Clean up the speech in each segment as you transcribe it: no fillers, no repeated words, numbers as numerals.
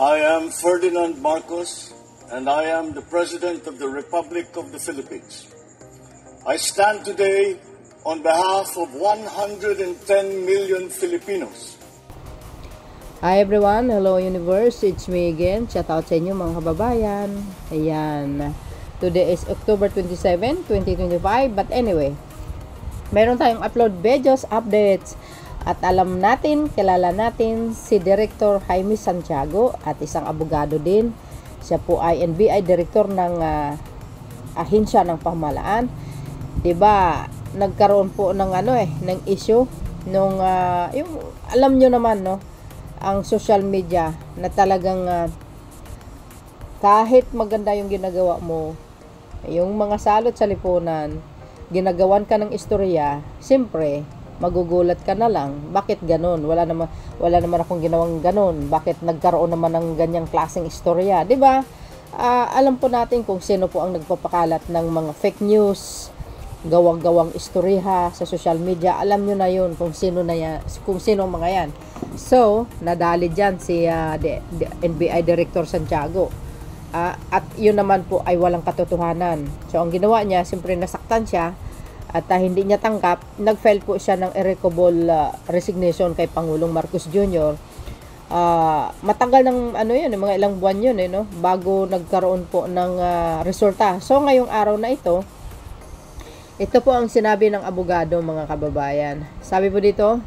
I am Ferdinand Marcos, and I am the President of the Republic of the Philippines. I stand today on behalf of 110 million Filipinos. Hi everyone, hello universe, it's me again. Shout out sa inyo mga kababayan. Ayan, today is October 27, 2025. But anyway, meron tayong upload videos, updates. At alam natin, kilala natin si Director Jaime Santiago at isang abogado din. Siya po ay NBI Director ng ahensya ng pamahalaan. Diba, nagkaroon po ng ng issue nung yung alam nyo naman no, ang social media na talagang kahit maganda yung ginagawa mo, yung mga salot sa lipunan, ginagawan ka ng istorya, siyempre magugulat ka na lang, bakit ganun? Wala naman akong ginawang ganun. Bakit nagkaroon naman ng ganyang klaseng istorya, 'di ba? Alam po natin kung sino po ang nagpapakalat ng mga fake news, gawang-gawang istorya sa social media. Alam niyo na 'yun kung sino na yan, kung sino mga 'yan. So, nadali diyan si NBI Director Santiago. At 'yun naman po ay walang katotohanan. So, ang ginawa niya, siyempre nasaktan siya. At hindi niya tanggap, nag-file po siya ng irrevocable resignation kay Pangulong Marcos Jr. Matagal ng yun, mga ilang buwan yun no? Bago nagkaroon po ng resulta. So ngayong araw na ito po ang sinabi ng abogado mga kababayan. Sabi po dito,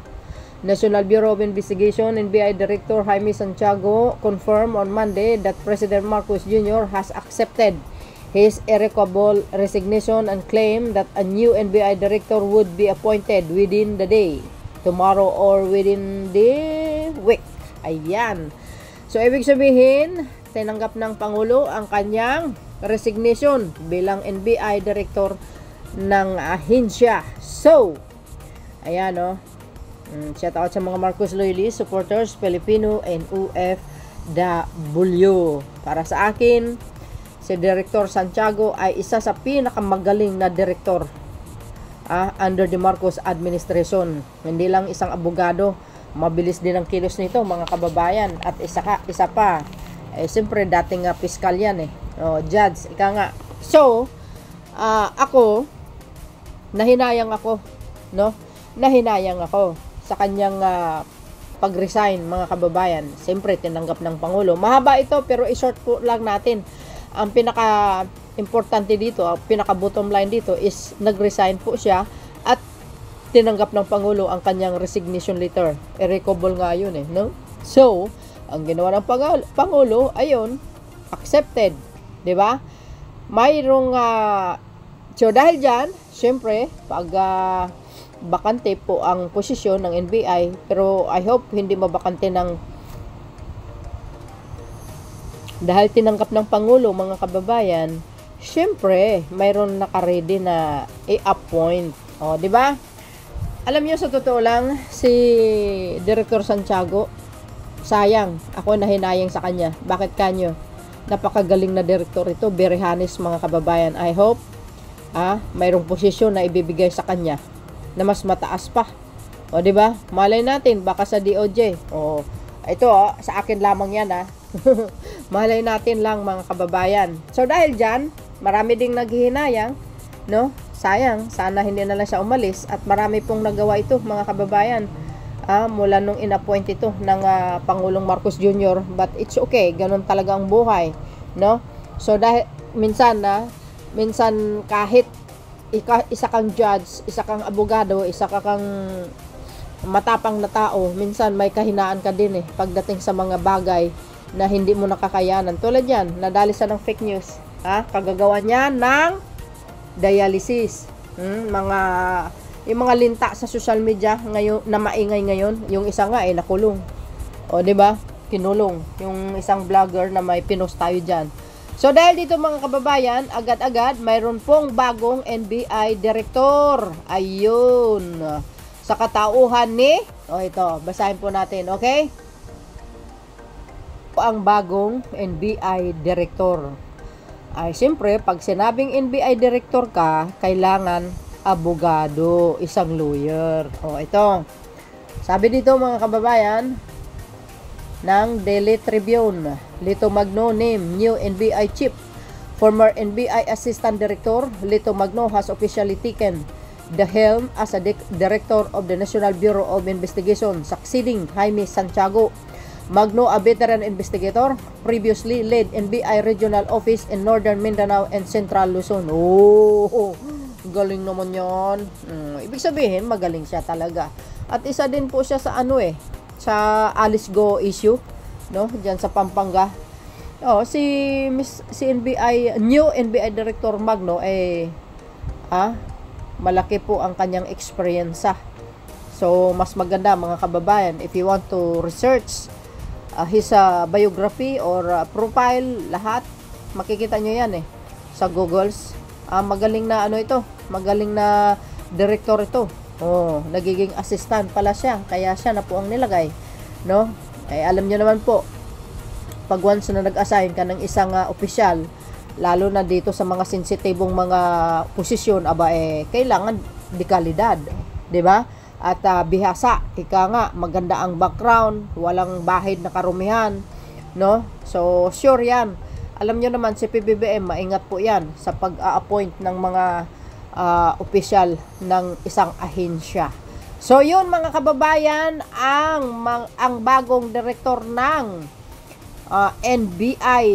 National Bureau of Investigation NBI Director Jaime Santiago confirmed on Monday that President Marcos Jr. has accepted his irrevocable resignation and claimed that a new NBI director would be appointed within the day, tomorrow or within the week. Ayan. So, ibig sabihin, tinanggap ng Pangulo ang kanyang resignation bilang NBI director ng ahensya. So, ayan o. Shout out sa mga Marcos loyalists, supporters, Filipino, and OFW. Para sa akin, si Director Santiago ay isa sa pinakamagaling na direktor under the Marcos administration. Hindi lang isang abogado, mabilis din ang kilos nito mga kababayan. At isa pa, siyempre dating piskal yan judge, ika nga. So, ako, nahinayang ako sa kanyang pag-resign mga kababayan. Siyempre, tinanggap ng Pangulo. Mahaba ito pero i-short po lang natin. Ang pinaka-importante dito, ang pinaka-bottom line dito is nag-resign po siya at tinanggap ng Pangulo ang kanyang resignation letter. Irrevocable nga yun no? So, ang ginawa ng Pangulo, ayun, accepted. Diba? Mayroong, so dahil dyan, syempre, pag bakante po ang posisyon ng NBI, pero I hope hindi mabakante ng dahil tinanggap ng Pangulo mga kababayan, syempre mayroon naka-ready na i-appoint. O, di ba? Alam niyo sa totoo lang si Director Santiago, sayang, ako nahinayang sa kanya. Bakit kanyo? Napakagaling na direktor ito, very honest mga kababayan. I hope mayroong posisyon na ibibigay sa kanya na mas mataas pa. O, di ba? Malay natin baka sa DOJ. O, ito sa akin lamang yan malay natin lang mga kababayan. So dahil dyan, marami ding naghihinayang, no? Sayang, sana hindi na lang siya umalis. At marami pong nagawa ito mga kababayan mula nung in-appoint ito ng Pangulong Marcos Jr. But it's okay, ganun talaga ang buhay, no? So dahil minsan kahit isa kang judge, isa kang abogado, isa kang matapang na tao, minsan may kahinaan ka din pagdating sa mga bagay na hindi mo nakakayanan. Tulad yan, nadali siya ng fake news. Kagagawa niya ng dialysis. Yung mga linta sa social media ngayon na maingay ngayon, yung isa nga nakulong. O, di ba? Kinulong yung isang vlogger na may pinost tayo diyan. So dahil dito mga kababayan, agad-agad mayroon pong bagong NBI director. Ayun. Sa katauhan ni, ito, basahin po natin, okay? Ang bagong NBI director. Ay, siyempre, pag sinabing NBI director ka, kailangan abogado, isang lawyer. Ito. Sabi dito mga kababayan, ng Daily Tribune. Lito Magno named new NBI chief. Former NBI Assistant Director Lito Magno has officially taken the helm as a Director of the National Bureau of Investigation, succeeding Jaime Santiago. Magno, a veteran investigator, previously led NBI Regional Office in Northern Mindanao and Central Luzon. Oh, galing naman yon. Ibig sabihin, magaling siya talaga. At isa din po siya sa sa Alice Go issue, no? Diyan sa Pampanga. Si new NBI Director Magno malaki po ang kanyang experience. So mas maganda mga kababayan, if you want to research his biography or profile, lahat makikita nyo yan sa Googles. Magaling na magaling na director ito. Nagiging assistant pala siya, kaya siya na po ang nilagay, no? Alam nyo naman po, pag once na nag-assign ka ng isang opisyal, lalo na dito sa mga sensitibong mga posisyon, kailangan dekalidad, di ba? At bihasa, maganda ang background, walang bahid na karumihan, no? So sure yan. Alam nyo naman, si PBBM, maingat po yan sa pag-a-appoint ng mga opisyal ng isang ahensya. So yun mga kababayan, ang bagong direktor ng NBI,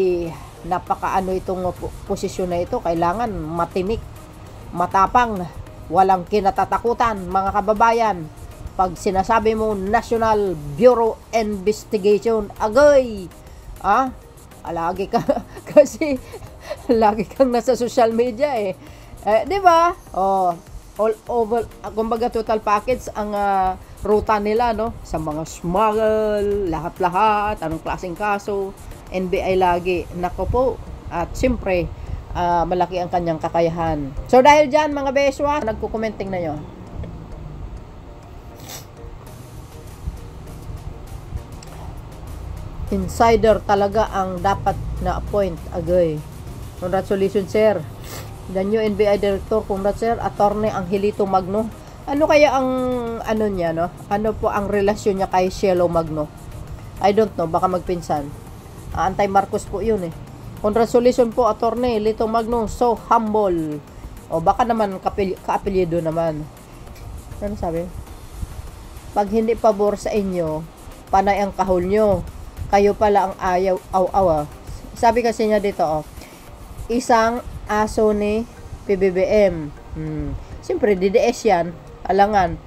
itong posisyon na ito, kailangan matinik, matapang, walang kinatatakutan mga kababayan. Pag sinasabi mo National Bureau Investigation, agay, lagi ka kasi lagi kang nasa social media di ba? All over, kumbaga total package ang ruta nila, no? Sa mga smuggle, lahat-lahat, anong klaseng kaso, NBI lagi. Nako po. At siyempre, malaki ang kanyang kakayahan. So dahil dyan mga beswa, nagkukomenting na yun. Insider talaga ang dapat na appoint, agay. Congratulations sir. The new NBI Director, congrats sir, Attorney Angelito Magno. Ano kaya ang niya, no? Ano po ang relasyon niya kay Cielo Magno? I don't know, baka magpinsan. Anti-Marcos po yun Congratulations po Attorney Lito Magno, so humble. Baka naman kaapelyido naman. Ano sabi? Pag hindi pabor sa inyo, panay ang kahol nyo. Kayo pala ang ayaw, Sabi kasi niya dito, isang aso ni PBBM. Siyempre, DDS yan. Alangan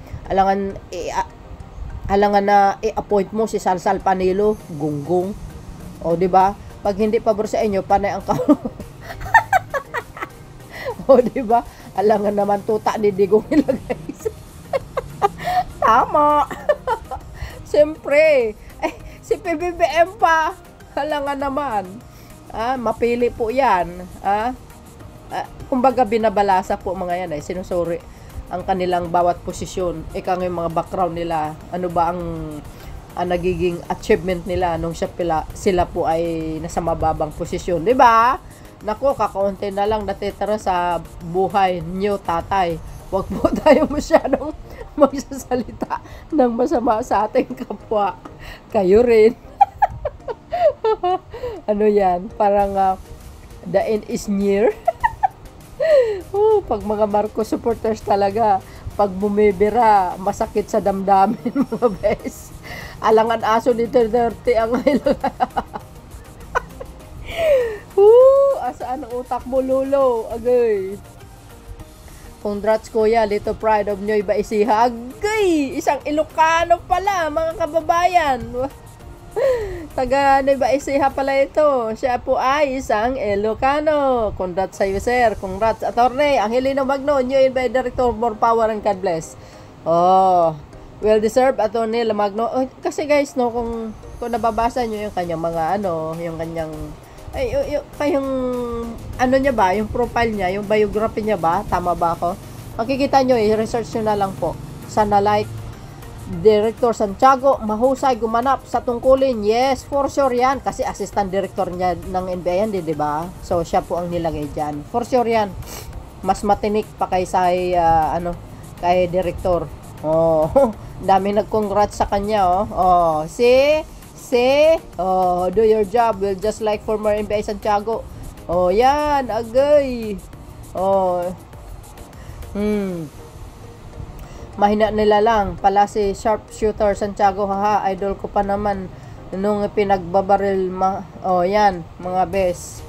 na i-appoint mo si Salsal Panilo, gunggong. Di ba? Pag hindi pabor sa inyo, panay ang di ba? Alangan naman tuta ni Digong ilagay. Tama. Siyempre, si PBBM pa. Alangan naman. Mapili po yan. Kumbaga binabalasa po mga yan sinusuri ang kanilang bawat posisyon, yung mga background nila, ano ba ang nagiging achievement nila nung sila po ay nasa mababang posisyon, di ba? Nako, kakaunti na lang natitira sa buhay niyo, tatay. Huwag po tayo masyadong magsasalita ng masama sa ating kapwa. Kayo rin. Ano yan? Parang the end is near. Pag mga Marcos supporters talaga, pag bumibira, masakit sa damdamin mga bes. Alangan aso ni Duterte ang asaan ang utak mo, Lolo? Agay. Congrats kuya, Lito Pride of Nueva Ecija. Agay! Isang Ilocano pala, mga kababayan. Taga Nueva Ecija pala ito. Siya po ay isang Ilocano. Congrats sa iyo, sir. Congrats, Attorney Angelino Magno, new NBI Director, more power and God bless. Well deserved, Attorney Magno. Kasi guys, no, kung nababasa nyo yung kanyang mga yung kanyang yung niya ba, yung profile niya, yung biography niya ba, tama ba ako? Makikita nyo, i-research nyo na lang po. Sana like Director Santiago, mahusay gumanap sa tungkulin. Yes, for sure yan. Kasi assistant director niya ng NBI yan, di ba? So, siya po ang nilagay dyan. For sure yan. Mas matinik pa kaysa kay director. Dami nag-congrats sa kanya, Si See? Oh, do your job. We'll just like former NBI Santiago. Oh, yan. Agay. Oh. Mahina nila lang. Pala si Sharpshooter Santiago. Haha, idol ko pa naman. Nung pinagbabaril. Oh, yan. Mga bes.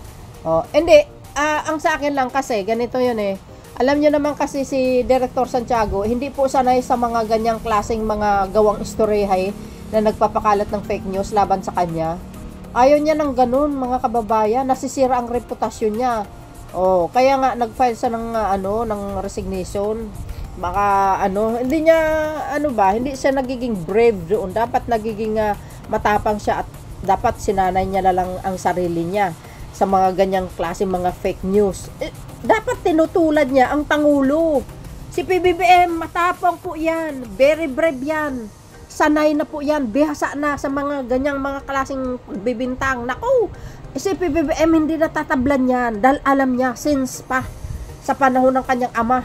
Oh, hindi. Ang sa akin lang kasi, ganito yun eh. Alam nyo naman kasi si Director Santiago, hindi po sanay sa mga ganyang klaseng mga gawang istoryahay na nagpapakalat ng fake news laban sa kanya. Ayaw niya ng ganun, mga kababayan. Nasisira ang reputasyon niya. Oh, kaya nga nag-file siya ng ng resignation. Baka hindi niya hindi siya nagiging brave doon. Dapat nagiging matapang siya at dapat sinanay niya na lang ang sarili niya sa mga ganyang klase mga fake news. Dapat tinutulad niya ang Pangulo. Si PBBM, matapang po yan. Very brave yan. Sanay na po yan. Bihasa na sa mga ganyang mga klaseng pagbibintang. Naku, si PBBM hindi natatablan yan. Dahil alam niya, since pa sa panahon ng kanyang ama,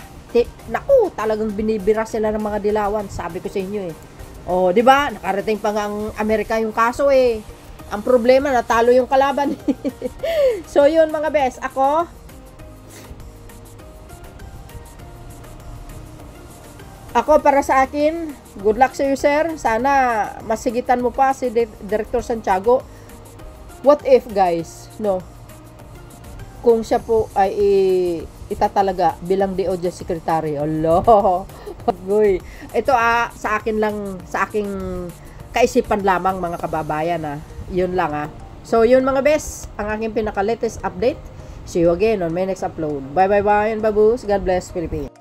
naku, talagang binibira sila ng mga dilawan. Sabi ko sa inyo eh. O, di ba? Nakarating pa nga ang Amerika yung kaso eh. Ang problema, natalo yung kalaban. So, yun mga bes. Ako para sa akin, good luck sa iyo, sir. Sana masigitan mo pa si Director Santiago. What if, guys, no? Kung siya po ay itatalaga bilang DOJ Secretary. Allah. Ito sa akin lang, sa aking kaisipan lamang mga kababayan Yun lang So yun mga bes, ang aking pinaka latest update. See you again on my next upload. Bye bye bye and baboos. God bless Philippines.